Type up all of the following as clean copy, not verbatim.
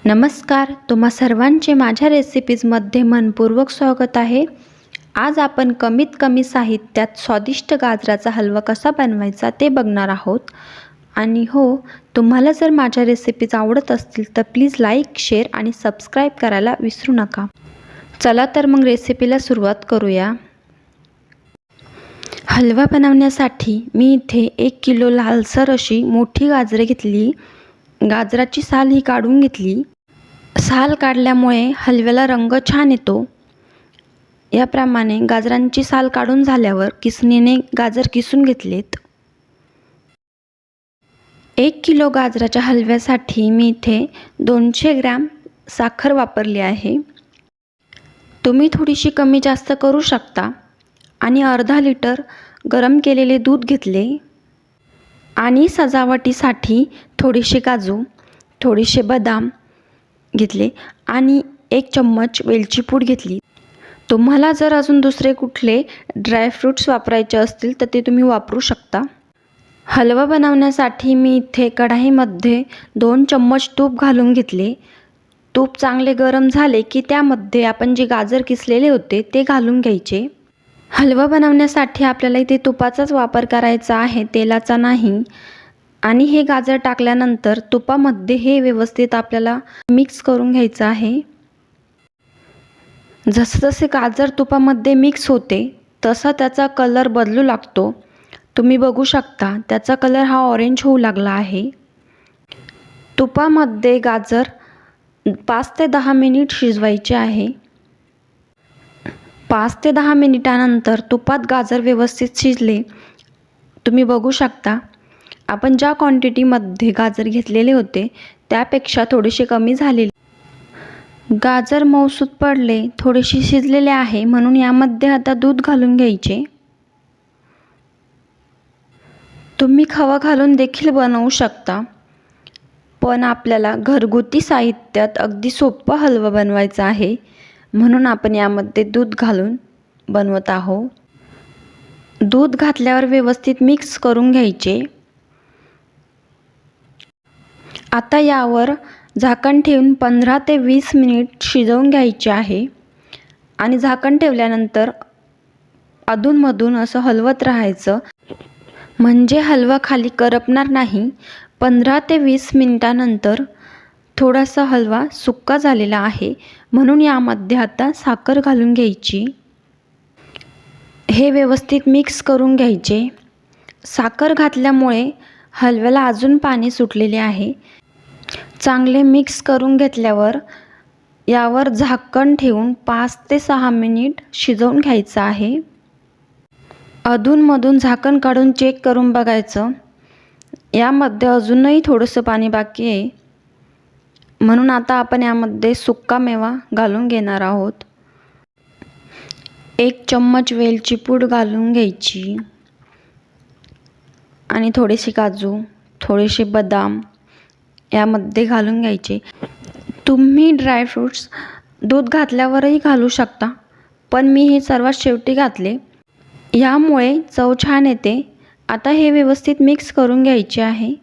नमस्कार, तुम्हा सर्वांचे माझ्या रेसिपीजमध्ये मनपूर्वक स्वागत आहे। आज आपण कमीत कमी साहित्यात स्वादिष्ट गाजराचा हलवा कसा बनवायचा ते बघणार आहोत। आणि हो, तुम्हाला जर माझ्या रेसिपीज आवडत असतील तर प्लीज लाईक, शेअर आणि सबस्क्राईब करायला विसरू नका। चला तर मग रेसिपीला सुरुवात करूया। हलवा बनवण्यासाठी मी इथे 1 किलो लालसर अशी मोठी गाजरे घेतली। गाजराची साल ही काढून घेतली। साल काढल्यामुळे हलव्याला रंग छान येतो। याप्रमाणे गाजरांची साल काढून झाल्यावर किसणीने गाजर किसून घेतलेत। 1 किलो गाजराच्या हलव्यासाठी मी इथे 200 ग्रॅम साखर वापरली आहे। तुम्ही थोडीशी कमी जास्त करू शकता। आणि अर्धा लिटर गरम केलेले दूध घेतले। आणि सजावटीसाठी थोडीशी काजू, थोडेसे बदाम घेतले आणि 1 चम्मच वेलची पूड घेतली। तुम्हाला जर अजून दुसरे कुठले ड्रायफ्रूट्स वापरायचे असतील तर ते तुम्ही वापरू शकता। हलवा बनवण्यासाठी मी इथे कढईमध्ये 2 चम्मच तूप घालून घेतले। तूप चांगले गरम झाले की त्यामध्ये आपण जे गाजर किसलेले होते ते घालून घ्यायचे। हलवा बनवण्यासाठी आपल्याला इथे तुपाचाच वापर करायचा आहे, तेलाचा नाही। आणि हे गाजर टाकल्यानंतर तुपामध्ये हे व्यवस्थित आपल्याला मिक्स करून घ्यायचं आहे। जसजसे गाजर तुपामध्ये मिक्स होते तसा त्याचा कलर बदलू लागतो। तुम्ही बघू शकता त्याचा कलर हा ऑरेंज होऊ लागला आहे। तुपामध्ये गाजर 5 ते 10 मिनिट शिजवायचे आहे। 5 ते 10 मिनिटानंतर तुपात गाजर व्यवस्थित शिजले। तुम्ही बघू शकता आपण ज्या क्वांटिटीमध्ये गाजर घेतलेले होते त्यापेक्षा थोडेसे कमी झालेले। गाजर मऊसूत पडले, थोडेसे शिजलेले आहे, म्हणून यामध्ये आता दूध घालून घ्यायचे। तुम्ही खवा घालून देखील बनवू शकता, पण आपल्याला घरगुती साहित्यात अगदी सोपा हलवा बनवायचा आहे, म्हणून आपण यामध्ये दूध घालून बनवत आहोत। दूध घातल्यावर व्यवस्थित मिक्स करून घ्यायचे। आता यावर झाकण ठेवून 15 ते 20 मिनिट शिजवून घ्यायचे आहे। आणि झाकण ठेवल्यानंतर अधूनमधून असं हलवत राहायचं, म्हणजे हलवा खाली करपणार नाही। 15 ते 20 मिनिटानंतर थोडासा हलवा सुक्का झालेला आहे, म्हणून यामध्ये आता साखर घालून घ्यायची। हे व्यवस्थित मिक्स करून घ्यायचे। साखर घातल्यामुळे हलव्याला अजून पाणी सुटलेले आहे। चांगले मिक्स करून घेतल्यावर यावर झाकण ठेवून 5 ते 6 मिनिट शिजवून घ्यायचं आहे। अधूनमधून झाकण काढून चेक करून बघायचं, यामध्ये अजूनही थोडंसं पाणी बाकी आहे, म्हणून आता आपण यामध्ये सुक्का मेवा घालून घेणार आहोत। 1 चम्मच वेलची पूड घालून घ्यायची आणि थोडेसे काजू, थोडेसे बदाम यामध्ये घालून घ्यायचे। तुम्ही ड्रायफ्रूट्स दूध घातल्यावरही घालू शकता, पण मी हे सर्वात शेवटी घातले, यामुळे चव छान येते। आता हे व्यवस्थित मिक्स करून घ्यायचे आहे।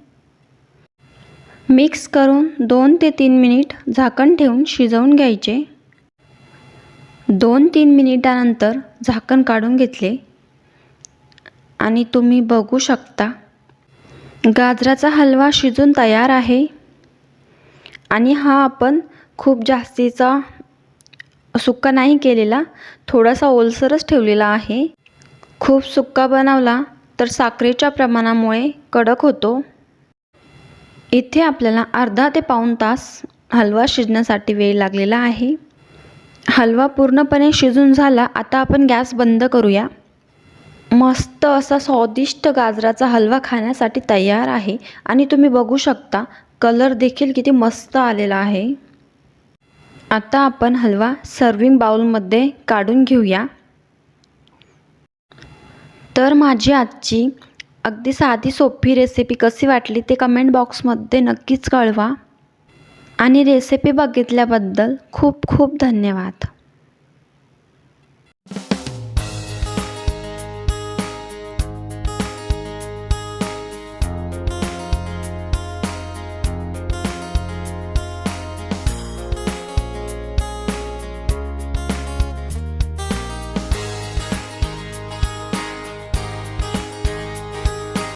मिक्स करून 2 ते 3 मिनिट झाकण ठेवून शिजवून घ्यायचे। 2-3 मिनिटानंतर झाकण काढून घेतले आणि तुम्ही बघू शकता गाजराचा हलवा शिजून तयार आहे। आणि हा आपण खूप जास्तीचा सुक्का नाही केलेला, थोडासा ओलसरच ठेवलेला आहे। खूप सुक्का बनवला तर साखरेच्या प्रमाणामुळे कडक होतो। इथे आपल्याला अर्धा ते पाऊण तास हलवा शिजण्यासाठी वेळ लागलेला आहे। हलवा पूर्णपणे शिजून झाला, आता आपण गॅस बंद करूया। मस्त असा स्वादिष्ट गाजराचा हलवा खाण्यासाठी तयार आहे। आणि तुम्ही बघू शकता कलर देखील किती मस्त आलेला आहे। आता आपण हलवा सर्विंग बाउलमध्ये काढून घेऊया। तर माझी आजची अगदी साधी सोपी रेसिपी कशी वाटली ते कमेंट बॉक्समध्ये नक्कीच कळवा। आणि रेसिपी बघितल्याबद्दल खूप खूप धन्यवाद।